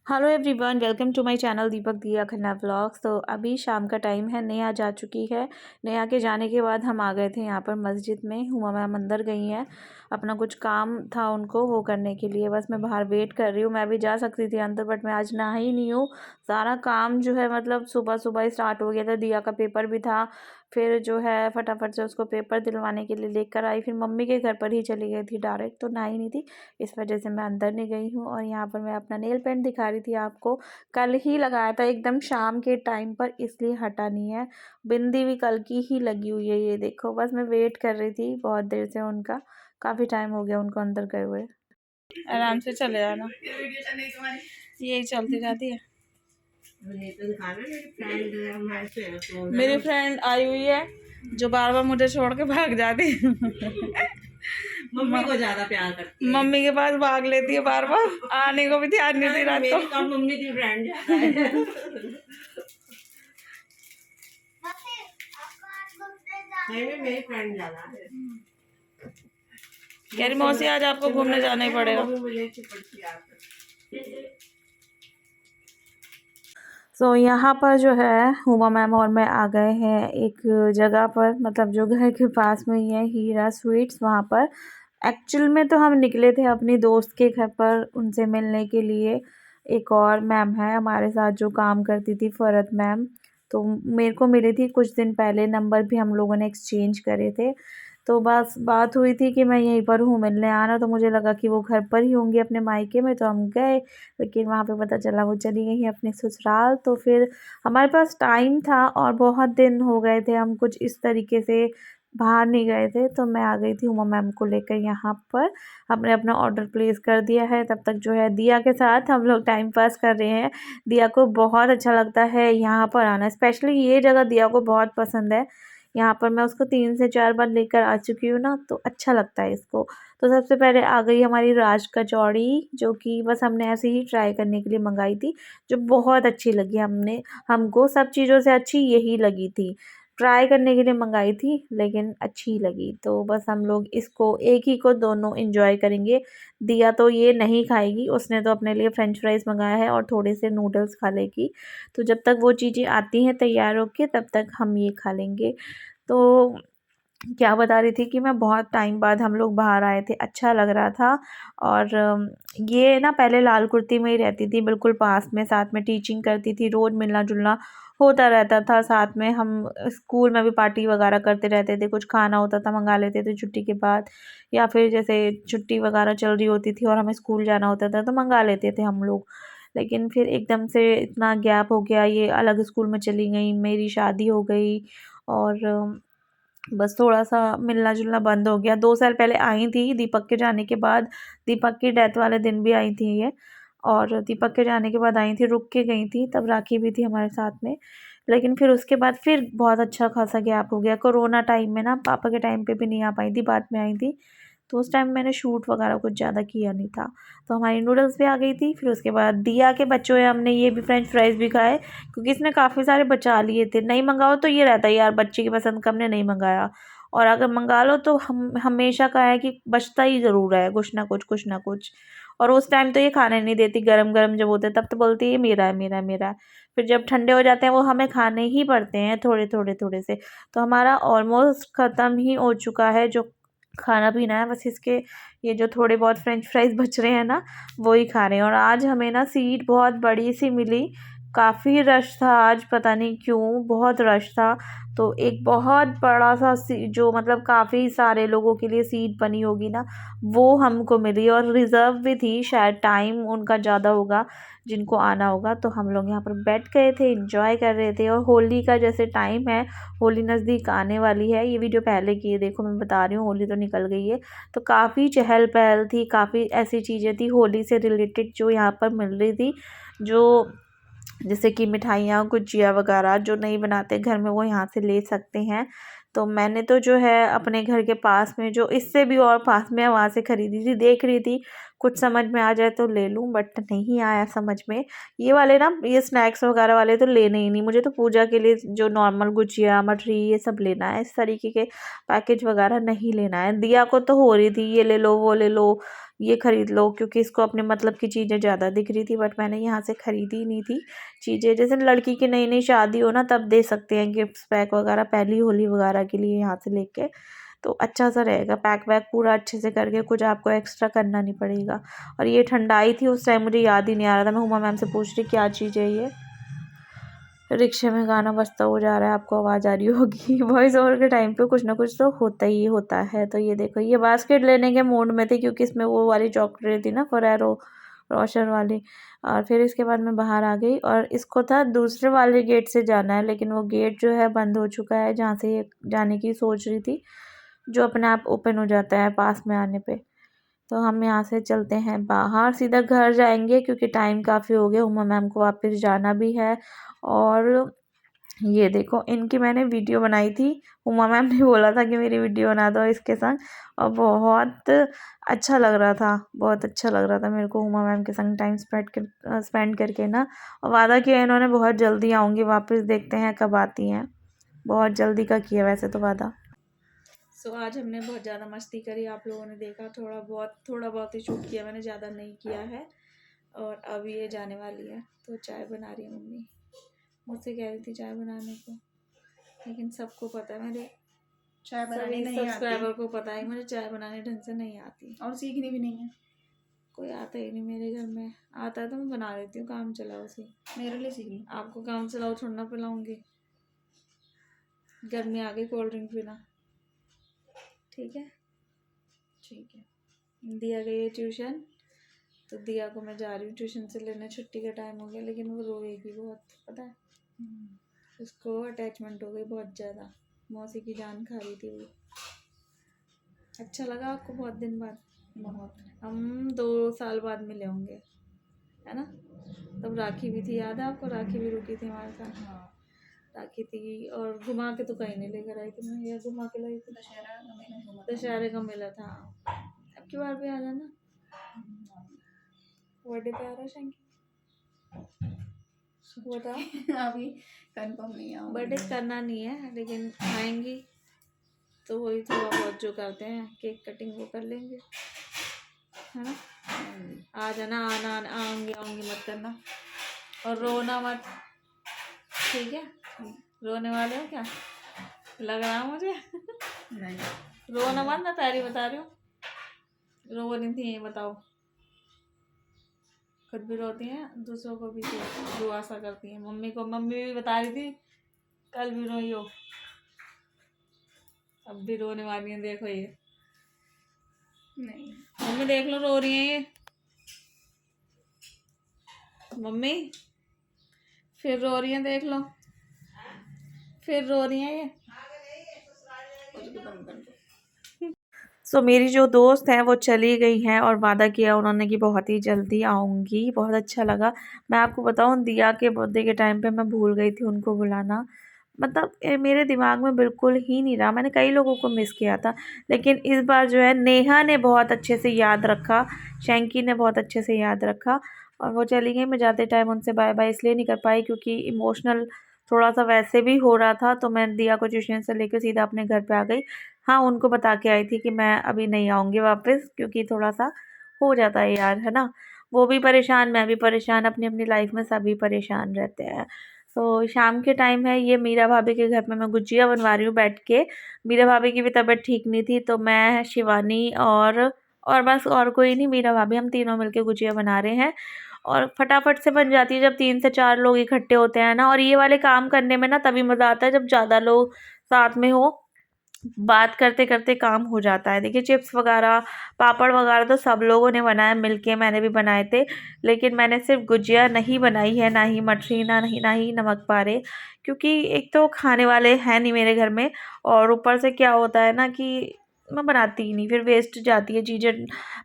Hello everyone, welcome to my channel Deepak Diya Khanna vlogs. तो अभी शाम का टाइम है, नेहा जा चुकी है। नेहा के जाने के बाद हम आ गए थे यहाँ पर मस्जिद में। हुमा मैम अंदर गई हैं, अपना कुछ काम था उनको वो करने के लिए। बस मैं बाहर वेट कर रही हूँ। मैं भी जा सकती थी अंदर, बट मैं आज ना ही नहीं हूँ। सारा काम जो है मतलब सुबह सुबह ही स्टार्ट हो गया था। दिया का पेपर भी था, फिर जो है फटाफट से उसको पेपर दिलवाने के लिए लेकर आई। फिर मम्मी के घर पर ही चली गई थी डायरेक्ट, तो नहाई नहीं थी, इस वजह से मैं अंदर नहीं गई हूँ। और यहाँ पर मैं अपना नेल पेंट दिखा रही थी आपको। कल ही लगाया था एकदम शाम के टाइम पर, इसलिए हटा नहीं है। बिंदी भी कल की ही लगी हुई है, ये देखो। बस मैं वेट कर रही थी बहुत देर से उनका, काफ़ी टाइम हो गया उनको अंदर गए हुए। आराम से चले जाना, यही चलती रहती है। मेरी फ्रेंड आई हुई है जो बार बार मुझे छोड़ के भाग जाती है। मम्मी को ज्यादा प्यार करती है। मम्मी के पास भाग लेती है बार बार, आने को भी ध्यान नहीं दे रहा। मेरी कम मम्मी की फ्रेंड ज्यादा है। मेरी फ्रेंड ज्यादा है। कह रही मौसी आज आपको घूमने जाना ही पड़ेगा। सो यहाँ पर जो है हुमा मैम और मैं आ गए हैं एक जगह पर, मतलब जो घर के पास में ही है, हीरा स्वीट्स। वहाँ पर एक्चुअल में तो हम निकले थे अपनी दोस्त के घर पर उनसे मिलने के लिए। एक और मैम है हमारे साथ जो काम करती थी, फरत मैम, तो मेरे को मिली थी कुछ दिन पहले। नंबर भी हम लोगों ने एक्सचेंज करे थे। तो बस बात हुई थी कि मैं यहीं पर हूँ, मिलने आना। तो मुझे लगा कि वो घर पर ही होंगी अपने मायके में, तो हम गए। लेकिन वहाँ पे पता चला वो चली गई हैं अपने ससुराल। तो फिर हमारे पास टाइम था और बहुत दिन हो गए थे हम कुछ इस तरीके से बाहर नहीं गए थे, तो मैं आ गई थी उमा मैम को लेकर यहाँ पर। हमने अपना ऑर्डर प्लेस कर दिया है। तब तक जो है दिया के साथ हम लोग टाइम पास कर रहे हैं। दिया को बहुत अच्छा लगता है यहाँ पर आना, स्पेशली ये जगह दिया को बहुत पसंद है। यहाँ पर मैं उसको 3 से 4 बार लेकर आ चुकी हूँ ना, तो अच्छा लगता है इसको। तो सबसे पहले आ गई हमारी राज कचौड़ी, जो कि बस हमने ऐसे ही ट्राई करने के लिए मंगाई थी, जो बहुत अच्छी लगी हमको सब चीज़ों से अच्छी यही लगी थी। ट्राई करने के लिए मंगाई थी, लेकिन अच्छी लगी। तो बस हम लोग इसको एक ही को दोनों एंजॉय करेंगे। दिया तो ये नहीं खाएगी, उसने तो अपने लिए फ्रेंच फ्राइज़ मंगाया है और थोड़े से नूडल्स खा लेगी। तो जब तक वो चीज़ें आती हैं तैयार होके, तब तक हम ये खा लेंगे। तो क्या बता रही थी कि मैं बहुत टाइम बाद हम लोग बाहर आए थे, अच्छा लग रहा था। और ये ना पहले लाल कुर्ती में ही रहती थी, बिल्कुल पास में, साथ में टीचिंग करती थी, रोज़ मिलना जुलना होता रहता था। साथ में हम स्कूल में भी पार्टी वगैरह करते रहते थे, कुछ खाना होता था मंगा लेते थे छुट्टी के बाद, या फिर जैसे छुट्टी वगैरह चल रही होती थी और हमें स्कूल जाना होता था तो मंगा लेते थे हम लोग। लेकिन फिर एकदम से इतना गैप हो गया, ये अलग स्कूल में चली गई, मेरी शादी हो गई, और बस थोड़ा-सा मिलना-जुलना बंद हो गया। 2 साल पहले आई थी दीपक के जाने के बाद, दीपक की डेथ वाले दिन भी आई थी ये, और दीपक के जाने के बाद आई थी, रुक के गई थी, तब राखी भी थी हमारे साथ में। लेकिन फिर उसके बाद फिर बहुत अच्छा खासा गैप हो गया। कोरोना टाइम में ना पापा के टाइम पे भी नहीं आ पाई थी, बाद में आई थी। तो उस टाइम मैंने शूट वगैरह कुछ ज़्यादा किया नहीं था। तो हमारी नूडल्स भी आ गई थी। फिर उसके बाद दिया के बच्चों है, हमने ये भी फ्रेंच फ्राइज़ भी खाए, क्योंकि इसने काफ़ी सारे बचा लिए थे। नहीं मंगाओ तो ये रहता है यार बच्चे की पसंद का, हमने नहीं मंगाया। और अगर मंगा लो तो हम हमेशा का है कि बचता ही ज़रूर है कुछ ना कुछ, कुछ ना कुछ। और उस टाइम तो ये खाने नहीं देती, गरम-गरम जब होते हैं तब तो बोलती है ये मेरा है, मेरा है, मेरा है। फिर जब ठंडे हो जाते हैं वो हमें खाने ही पड़ते हैं थोड़े-थोड़े, थोड़े से। तो हमारा ऑलमोस्ट ख़त्म ही हो चुका है जो खाना-पीना है, बस इसके ये जो थोड़े बहुत फ्रेंच फ्राइज़ बच रहे हैं ना, वो ही खा रहे हैं। और आज हमें ना सीट बहुत बड़ी-सी मिली, काफ़ी रश था आज, पता नहीं क्यों, बहुत रश था। तो एक बहुत बड़ा-सा जो मतलब काफ़ी सारे लोगों के लिए सीट बनी होगी ना, वो हमको मिली, और रिज़र्व भी थी, शायद टाइम उनका ज़्यादा होगा जिनको आना होगा। तो हम लोग यहाँ पर बैठ गए थे, एंजॉय कर रहे थे। और होली का जैसे टाइम है, होली नज़दीक आने वाली है, ये वीडियो पहले की है, देखो मैं बता रही हूँ, होली तो निकल गई है। तो काफ़ी चहल-पहल थी, काफ़ी ऐसी चीज़ें थी होली से रिलेटेड जो यहाँ पर मिल रही थी, जो जैसे कि मिठाइयाँ, गुजिया वगैरह जो नहीं बनाते घर में वो यहाँ से ले सकते हैं। तो मैंने तो जो है अपने घर के पास में, जो इससे भी और पास में है, वहाँ से ख़रीदी थी। देख रही थी कुछ समझ में आ जाए तो ले लूँ, बट नहीं आया समझ में। ये वाले ना, ये स्नैक्स वगैरह वाले तो लेने ही नहीं, मुझे तो पूजा के लिए जो नॉर्मल गुजिया, मठरी, ये सब लेना है। इस तरीके के पैकेज वगैरह नहीं लेना है। दिया को तो हो रही थी ये ले लो, वो ले लो, ये ख़रीद लो, क्योंकि इसको अपने मतलब की चीज़ें ज़्यादा दिख रही थी। बट मैंने यहाँ से ख़रीदी नहीं थी चीज़ें। जैसे लड़की की नई नई शादी हो ना, तब दे सकते हैं गिफ्ट्स पैक वगैरह, पहली होली वगैरह के लिए यहाँ से लेके। तो अच्छा सा रहेगा, पैक वैक पूरा अच्छे से करके, कुछ आपको एक्स्ट्रा करना नहीं पड़ेगा। और ये ठंडाई थी उस टाइम, मुझे याद ही नहीं आ रहा था। मैं हुमा मैम से पूछ रही क्या चीज़ है ये। रिक्शे में गाना बजता हुआ जा रहा है, आपको आवाज़ आ रही होगी। वॉइस ओवर के टाइम पे कुछ ना कुछ तो होता ही होता है। तो ये देखो, ये बास्केट लेने के मूड में थे, क्योंकि इसमें वो वाली चॉकलेट थी ना, फरेरो रोशर वाली। और फिर इसके बाद मैं बाहर आ गई, और इसको था दूसरे वाले गेट से जाना है, लेकिन वो गेट जो है बंद हो चुका है, जहाँ से ये जाने की सोच रही थी, जो अपने आप ओपन हो जाता है पास में आने पे। तो हम यहाँ से चलते हैं बाहर, सीधा घर जाएंगे, क्योंकि टाइम काफ़ी हो गया, उमा मैम को वापस जाना भी है। और ये देखो, इनकी मैंने वीडियो बनाई थी, उमा मैम ने बोला था कि मेरी वीडियो बना दो इसके संग, और बहुत अच्छा लग रहा था, बहुत अच्छा लग रहा था मेरे को उमा मैम के संग टाइम स्पेंड करके ना। और वादा किया इन्होंने बहुत जल्दी आऊँगी वापस, देखते हैं कब आती हैं। बहुत जल्दी का किया वैसे तो वादा। सो आज हमने बहुत ज़्यादा मस्ती करी, आप लोगों ने देखा, थोड़ा बहुत ही शूट किया मैंने, ज़्यादा नहीं किया है। और अब ये जाने वाली है, तो चाय बना रही है मम्मी। मुझसे कह रही थी चाय बनाने को, लेकिन सबको पता है, मेरे चाय बनानी नहीं सब्सक्राइबर को पता है मुझे चाय बनाने ढंग से नहीं आती, और सीखनी भी नहीं है। कोई आता ही नहीं मेरे घर में। आता है तो मैं बना लेती हूँ, काम चलाओ उसे। मेरे लिए सीख लो। आपको काम चलाओ छोड़ना पिलाऊंगी, गर्मी आ गई, कोल्ड ड्रिंक पीना, ठीक है। ठीक है। दिया गई है ट्यूशन, तो दिया को मैं जा रही हूँ ट्यूशन से लेने, छुट्टी का टाइम हो गया, लेकिन वो रोएगी बहुत, पता है। उसको अटैचमेंट हो गई बहुत ज़्यादा, मौसी की जान खा रही थी वो। अच्छा लगा आपको बहुत दिन बाद? बहुत। हम 2 साल बाद मिले होंगे, है ना। तब राखी भी थी, याद है आपको? राखी भी रुकी थी हमारे साथ। हाँ। राखी थी, और घुमा के तो कहीं नहीं लेकर आई थी मैं, या घुमा के लाई थी? दशहरे का मिला था। अब की बार भी आ जाना, बर्थडे पे आ रहा है शंकी, बताओ। अभी कंफर्म नहीं है, बर्थडे करना नहीं है, लेकिन आएंगी तो वही थोड़ा बहुत जो करते हैं, केक कटिंग वो कर लेंगे, है ना। आ जाना, आऊँगी मत करना, और रोना मत, ठीक है। रोने वाले हो क्या, लग रहा है मुझे? नहीं, रोना मत, मैं पहले बता रही हूँ, रो रही थी ये बताओ। खुद भी रोती हैं, दूसरों को भी दुआ सा करती हैं। मम्मी भी बता रही थी कल भी रोई हो, अब भी रोने वाली है, देखो ये। नहीं मम्मी देख लो, रो रही हैं ये, मम्मी फिर रो रही हैं, देख लो, फिर रो रही हैं ये। सो मेरी जो दोस्त हैं वो चली गई हैं, और वादा किया उन्होंने कि बहुत ही जल्दी आऊँगी। बहुत अच्छा लगा। मैं आपको बताऊँ, दिया के बर्थडे के टाइम पे मैं भूल गई थी उनको बुलाना, मतलब मेरे दिमाग में बिल्कुल ही नहीं रहा। मैंने कई लोगों को मिस किया था, लेकिन इस बार जो है नेहा ने बहुत अच्छे से याद रखा, शैंकी ने बहुत अच्छे से याद रखा, और वो चली गई। मैं जाते टाइम उनसे बाय बाय इसलिए नहीं कर पाई, क्योंकि इमोशनल थोड़ा सा वैसे भी हो रहा था, तो मैं दिया को ट्यूशन से लेकर सीधा अपने घर पे आ गई। हाँ, उनको बता के आई थी कि मैं अभी नहीं आऊँगी वापस, क्योंकि थोड़ा सा हो जाता है यार, है ना। वो भी परेशान, मैं भी परेशान, अपनी अपनी लाइफ में सभी परेशान रहते हैं। तो शाम के टाइम है, ये मीरा भाभी के घर में मैं गुजिया बनवा रही हूँ बैठ के। मीरा भाभी की भी तबीयत ठीक नहीं थी, तो मैं, शिवानी और बस, और कोई नहीं, मीरा भाभी, हम तीनों मिलके गुजिया बना रहे हैं। और फटाफट से बन जाती है जब 3 से 4 लोग इकट्ठे होते हैं ना। और ये वाले काम करने में ना तभी मज़ा आता है जब ज़्यादा लोग साथ में हो, बात करते करते काम हो जाता है। देखिए, चिप्स वगैरह, पापड़ वगैरह तो सब लोगों ने बनाया मिलके, मैंने भी बनाए थे, लेकिन मैंने सिर्फ गुजिया नहीं बनाई है, ना ही मठरी, ना ही नमक पारे, क्योंकि एक तो खाने वाले हैं नहीं मेरे घर में, और ऊपर से क्या होता है ना कि मैं बनाती ही नहीं, फिर वेस्ट जाती है चीज़ें,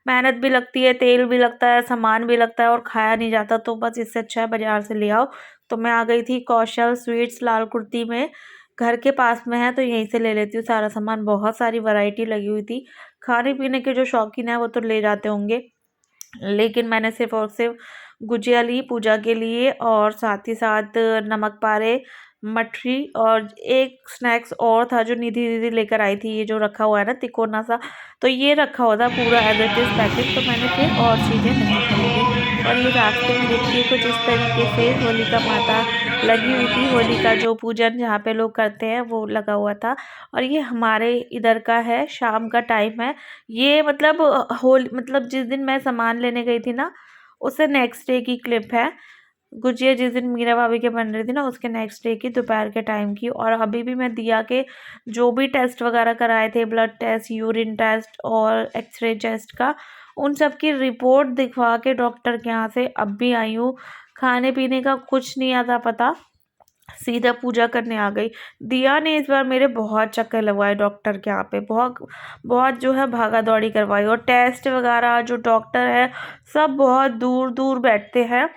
मेहनत भी लगती है, तेल भी लगता है, सामान भी लगता है, और खाया नहीं जाता। तो बस इससे अच्छा है बाज़ार से ले आओ। तो मैं आ गई थी कौशल स्वीट्स, लाल कुर्ती में, घर के पास में है, तो यहीं से ले लेती हूँ सारा सामान। बहुत सारी वैरायटी लगी हुई थी। खाने पीने के जो शौकीन हैं वो तो ले जाते होंगे, लेकिन मैंने सिर्फ़ और सिर्फ गुजिया ली पूजा के लिए, और साथ ही साथ नमक पारे, मठरी और एक स्नैक्स और था जो निधि दीदी लेकर आई थी, ये जो रखा हुआ है ना तिकोना सा, तो ये रखा हुआ था पूरा एज इट इज़ पैकेट। तो मैंने फिर और चीज़ें नहीं खरीदी। और ये रास्ते में देखिए कुछ इस तरीके से होलिका माता लगी हुई थी, होलिका जो पूजन जहाँ पे लोग करते हैं वो लगा हुआ था। और ये हमारे इधर का है, शाम का टाइम है ये, मतलब होल मतलब जिस दिन मैं सामान लेने गई थी ना उससे नेक्स्ट डे की क्लिप है। गुजिया जिस दिन मीरा भाभी के बन रही थी ना उसके नेक्स्ट डे की दोपहर के टाइम की। और अभी भी मैं दिया के जो भी टेस्ट वगैरह कराए थे, ब्लड टेस्ट, यूरिन टेस्ट और एक्सरे टेस्ट का, उन सब की रिपोर्ट दिखवा के डॉक्टर के यहाँ से अब भी आई हूँ। खाने पीने का कुछ नहीं आता पता, सीधा पूजा करने आ गई। दिया ने इस बार मेरे बहुत चक्कर लगवाए डॉक्टर के यहाँ पे, बहुत बहुत जो है भागा दौड़ी करवाई। और टेस्ट वगैरह जो डॉक्टर है सब बहुत दूर दूर बैठते हैं,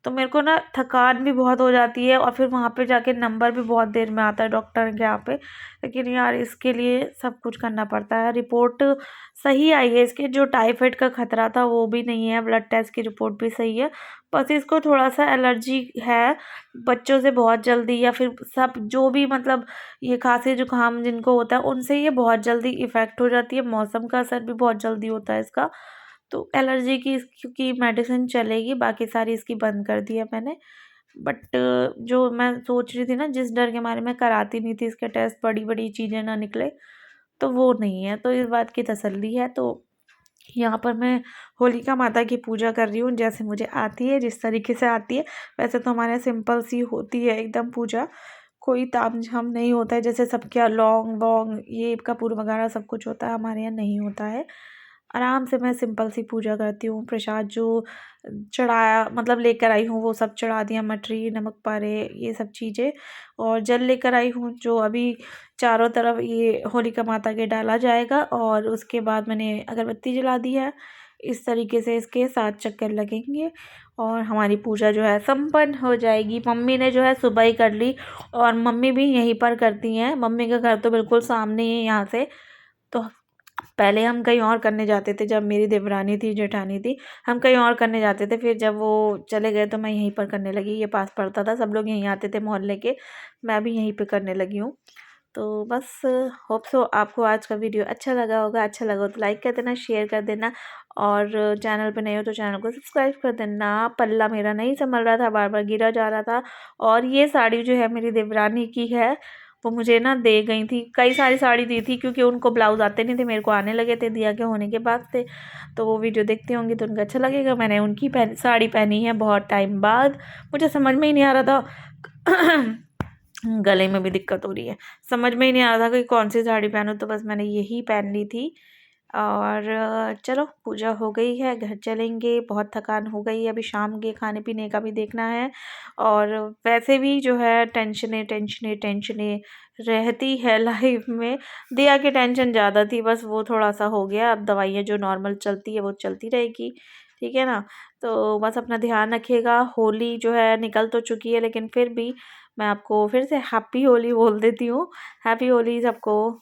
तो मेरे को ना थकान भी बहुत हो जाती है। और फिर वहाँ पे जाके नंबर भी बहुत देर में आता है डॉक्टर के यहाँ पे। लेकिन यार इसके लिए सब कुछ करना पड़ता है। रिपोर्ट सही आई है इसके, जो टाइफाइड का खतरा था वो भी नहीं है, ब्लड टेस्ट की रिपोर्ट भी सही है। बस इसको थोड़ा सा एलर्जी है बच्चों से बहुत जल्दी, या फिर सब जो भी मतलब ये खांसी जुकाम जिनको होता है उनसे ये बहुत जल्दी इफ़ेक्ट हो जाती है। मौसम का असर भी बहुत जल्दी होता है इसका। तो एलर्जी की क्योंकि मेडिसिन चलेगी, बाकी सारी इसकी बंद कर दी है मैंने। बट जो मैं सोच रही थी ना, जिस डर के मारे में कराती नहीं थी इसके टेस्ट, बड़ी बड़ी चीज़ें ना निकले, तो वो नहीं है। तो इस बात की तसल्ली है। तो यहाँ पर मैं होलिका माता की पूजा कर रही हूँ जैसे मुझे आती है, जिस तरीके से आती है। वैसे तो हमारे यहाँ सिंपल सी होती है एकदम पूजा, कोई तामझाम नहीं होता है जैसे सबके यहाँ लौंग वोंग ये कपूर वगैरह सब कुछ होता है, हमारे यहाँ नहीं होता है। आराम से मैं सिंपल सी पूजा करती हूँ। प्रसाद जो चढ़ाया मतलब लेकर आई हूँ वो सब चढ़ा दिया, मटरी, नमक पारे, ये सब चीज़ें। और जल लेकर आई हूँ जो अभी चारों तरफ ये होलिका माता के डाला जाएगा। और उसके बाद मैंने अगरबत्ती जला दी है। इस तरीके से इसके 7 चक्कर लगेंगे और हमारी पूजा जो है संपन्न हो जाएगी। मम्मी ने जो है सुबह ही कर ली, और मम्मी भी यहीं पर करती हैं। मम्मी का घर तो बिल्कुल सामने ही है यहाँ से। तो पहले हम कहीं और करने जाते थे, जब मेरी देवरानी थी, जेठानी थी, हम कहीं और करने जाते थे। फिर जब वो चले गए तो मैं यहीं पर करने लगी। ये पास पड़ता था, सब लोग यहीं आते थे मोहल्ले के, मैं भी यहीं पे करने लगी हूँ। तो बस होप सो आपको आज का वीडियो अच्छा लगा होगा। अच्छा लगा हो तो लाइक कर देना, शेयर कर देना, और चैनल पे नए हो तो चैनल को सब्सक्राइब कर देना। पल्ला मेरा नहीं संभल रहा था, बार बार गिरा जा रहा था। और ये साड़ी जो है मेरी देवरानी की है, वो मुझे ना दे गई थी। कई सारी साड़ी दी थी क्योंकि उनको ब्लाउज़ आते नहीं थे, मेरे को आने लगे थे दिया के होने के बाद से। तो वो वीडियो देखती होंगी तो उनको अच्छा लगेगा। मैंने उनकी साड़ी पहनी है बहुत टाइम बाद। मुझे समझ में ही नहीं आ रहा था गले में भी दिक्कत हो रही है, समझ में ही नहीं आ रहा था कि कौन सी साड़ी पहनूं, तो बस मैंने यही पहन ली थी। और चलो पूजा हो गई है, घर चलेंगे। बहुत थकान हो गई है, अभी शाम के खाने पीने का भी देखना है। और वैसे भी जो है टेंशनें टेंशनें टेंशनें रहती है लाइफ में। दिया की टेंशन ज़्यादा थी, बस वो थोड़ा सा हो गया। अब दवाइयाँ जो नॉर्मल चलती है वो चलती रहेगी, ठीक है ना। तो बस अपना ध्यान रखिएगा। होली जो है निकल तो चुकी है, लेकिन फिर भी मैं आपको फिर से हैप्पी होली बोल देती हूँ। हैप्पी होली सबको।